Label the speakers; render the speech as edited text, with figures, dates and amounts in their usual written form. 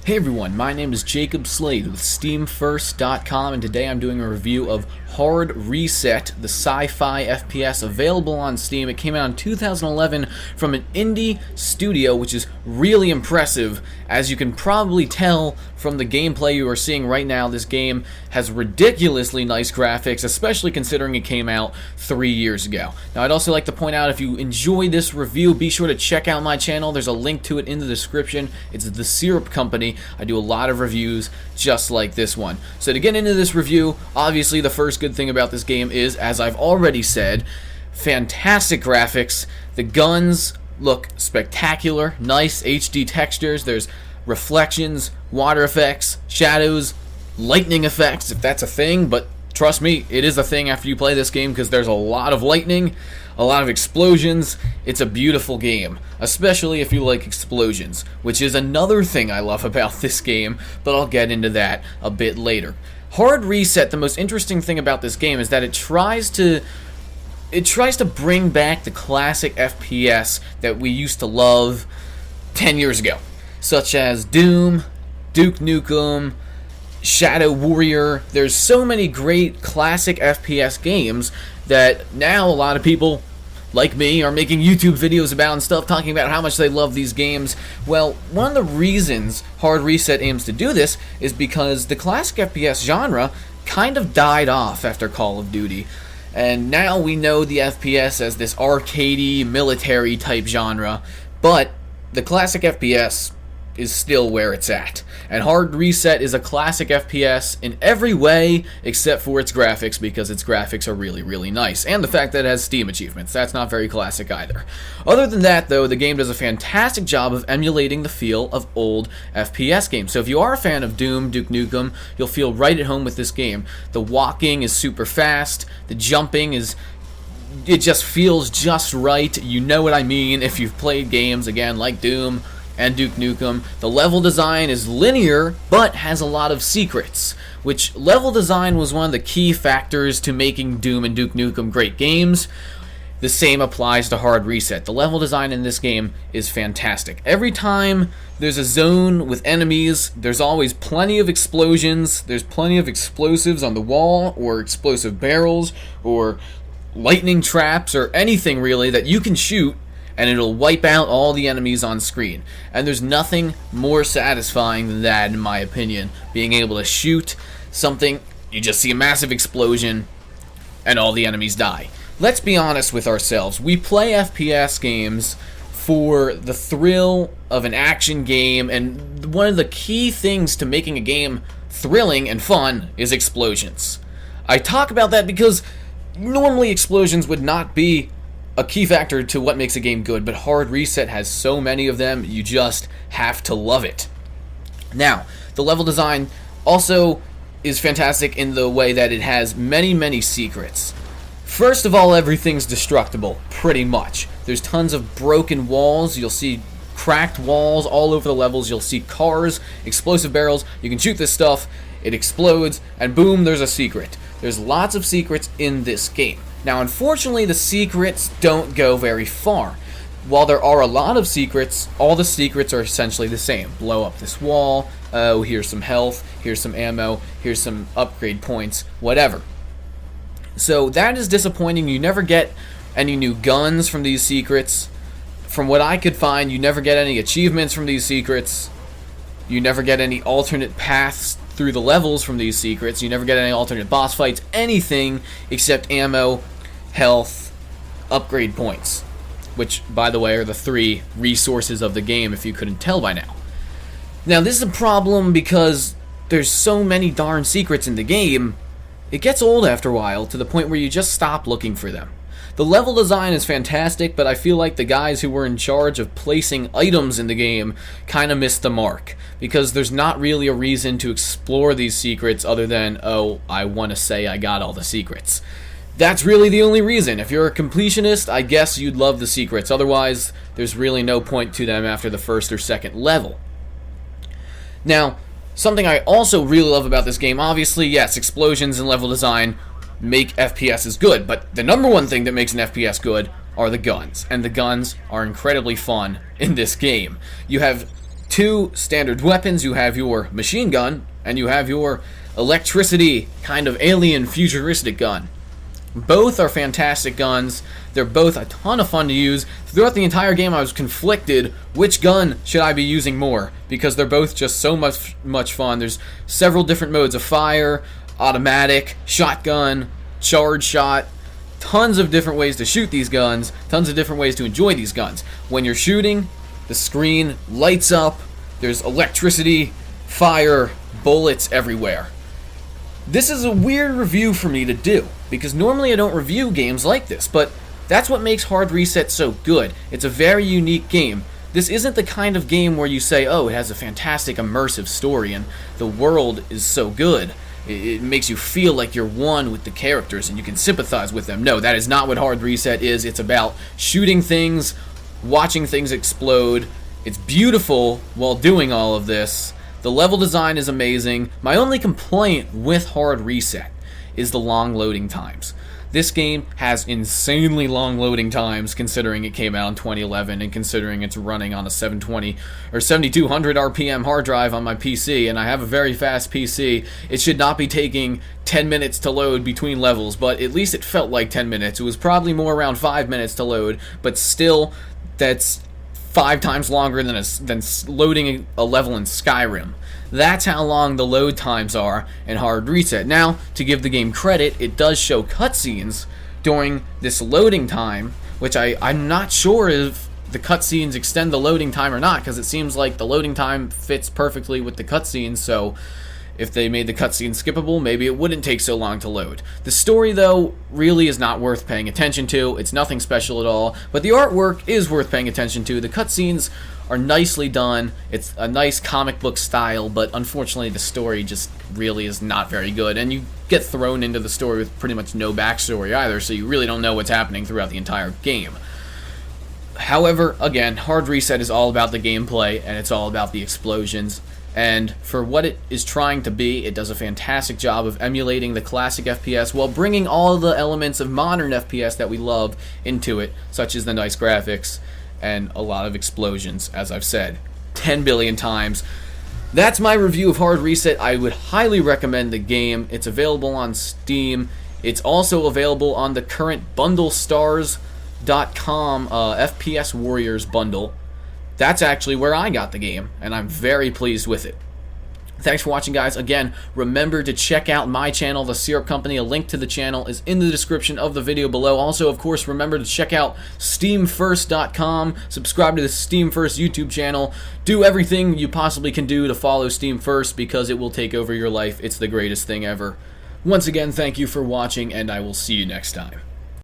Speaker 1: Hey everyone, my name is Jacob Slade with SteamFirst.com, and today I'm doing a review of Hard Reset, the sci-fi FPS available on Steam. It came out in 2011 from an indie studio, which is really impressive. As you can probably tell from the gameplay you are seeing right now, this game has ridiculously nice graphics, especially considering it came out 3 years ago. Now, I'd also like to point out, if you enjoy this review, be sure to check out my channel. There's a link to it in the description. It's The Syrup Company. I do a lot of reviews just like this one. So to get into this review, obviously the first good thing about this game is, as I've already said, fantastic graphics. The guns look spectacular, nice HD textures. There's reflections, water effects, shadows, lightning effects, if that's a thing, but trust me, it is a thing after you play this game because there's a lot of lightning, a lot of explosions. It's a beautiful game, especially if you like explosions, which is another thing I love about this game, but I'll get into that a bit later. Hard Reset, the most interesting thing about this game is that it tries to bring back the classic FPS that we used to love 10 years ago, such as Doom, Duke Nukem, Shadow Warrior. There's so many great classic FPS games that now a lot of people like me are making YouTube videos about and stuff, talking about how much they love these games. Well, one of the reasons Hard Reset aims to do this is because the classic FPS genre kind of died off after Call of Duty. And now we know the FPS as this arcadey, military type genre, but the classic FPS is still where it's at. And Hard Reset is a classic FPS in every way except for its graphics, because its graphics are really, really nice. And the fact that it has Steam achievements, that's not very classic either. Other than that, though, the game does a fantastic job of emulating the feel of old FPS games. So if you are a fan of Doom, Duke Nukem, you'll feel right at home with this game. The walking is super fast, the jumping is... it just feels just right. You know what I mean if you've played games, again, like Doom and Duke Nukem. The level design is linear, but has a lot of secrets, which level design was one of the key factors to making Doom and Duke Nukem great games. The same applies to Hard Reset. The level design in this game is fantastic. Every time there's a zone with enemies, there's always plenty of explosions, there's plenty of explosives on the wall, or explosive barrels, or lightning traps, or anything really that you can shoot, and it'll wipe out all the enemies on screen. And there's nothing more satisfying than that, in my opinion. Being able to shoot something, you just see a massive explosion, and all the enemies die. Let's be honest with ourselves. We play FPS games for the thrill of an action game, and one of the key things to making a game thrilling and fun is explosions. I talk about that because normally explosions would not be a key factor to what makes a game good, but Hard Reset has so many of them, you just have to love it. Now, the level design also is fantastic in the way that it has many, many secrets. First of all, everything's destructible, pretty much. There's tons of broken walls, you'll see cracked walls all over the levels, you'll see cars, explosive barrels, you can shoot this stuff, it explodes, and boom, there's a secret. There's lots of secrets in this game. Now, unfortunately, the secrets don't go very far. While there are a lot of secrets, all the secrets are essentially the same. Blow up this wall, oh, here's some health, here's some ammo, here's some upgrade points, whatever. So that is disappointing. You never get any new guns from these secrets. From what I could find, you never get any achievements from these secrets. You never get any alternate paths through the levels from these secrets. You never get any alternate boss fights, anything except ammo, health, upgrade points, which, by the way, are the 3 resources of the game, if you couldn't tell by now. Now, this is a problem because there's so many darn secrets in the game, it gets old after a while, to the point where you just stop looking for them. The level design is fantastic, but I feel like the guys who were in charge of placing items in the game kind of missed the mark, because there's not really a reason to explore these secrets other than, oh, I want to say I got all the secrets. That's really the only reason. If you're a completionist, I guess you'd love the secrets. Otherwise, there's really no point to them after the first or second level. Now, something I also really love about this game, obviously, yes, explosions and level design make FPSs good, but the number one thing that makes an FPS good are the guns, and the guns are incredibly fun in this game. You have two standard weapons. You have your machine gun, and you have your electricity kind of alien futuristic gun. Both are fantastic guns. They're both a ton of fun to use. Throughout the entire game, I was conflicted which gun should I be using more, because they're both just so much fun. There's several different modes of fire, automatic, shotgun, charge shot, tons of different ways to shoot these guns, tons of different ways to enjoy these guns. When you're shooting, the screen lights up, there's electricity, fire, bullets everywhere. This is a weird review for me to do, because normally I don't review games like this, but that's what makes Hard Reset so good. It's a very unique game. This isn't the kind of game where you say, oh, it has a fantastic immersive story and the world is so good. It makes you feel like you're one with the characters and you can sympathize with them. No, that is not what Hard Reset is. It's about shooting things, watching things explode. It's beautiful while doing all of this. The level design is amazing. My only complaint with Hard Reset is the long loading times. This game has insanely long loading times considering it came out in 2011 and considering it's running on a 720 or 7200 RPM hard drive on my PC, and I have a very fast PC. It should not be taking 10 minutes to load between levels, but at least it felt like 10 minutes. It was probably more around 5 minutes to load, but still, that's 5 times longer than loading a level in Skyrim. That's how long the load times are in Hard Reset. Now, to give the game credit, it does show cutscenes during this loading time, which I'm not sure if the cutscenes extend the loading time or not, because it seems like the loading time fits perfectly with the cutscenes, so if they made the cutscene skippable, maybe it wouldn't take so long to load. The story, though, really is not worth paying attention to. It's nothing special at all, but the artwork is worth paying attention to. The cutscenes are nicely done. It's a nice comic book style, but unfortunately the story just really is not very good, and you get thrown into the story with pretty much no backstory either, so you really don't know what's happening throughout the entire game. However, again, Hard Reset is all about the gameplay, and it's all about the explosions. And for what it is trying to be, it does a fantastic job of emulating the classic FPS while bringing all the elements of modern FPS that we love into it, such as the nice graphics and a lot of explosions, as I've said 10 billion times. That's my review of Hard Reset. I would highly recommend the game. It's available on Steam. It's also available on the current BundleStars.com FPS Warriors bundle. That's actually where I got the game, and I'm very pleased with it. Thanks for watching, guys. Again, remember to check out my channel, The Syrup Company. A link to the channel is in the description of the video below. Also, of course, remember to check out SteamFirst.com. Subscribe to the SteamFirst YouTube channel. Do everything you possibly can do to follow SteamFirst, because it will take over your life. It's the greatest thing ever. Once again, thank you for watching, and I will see you next time.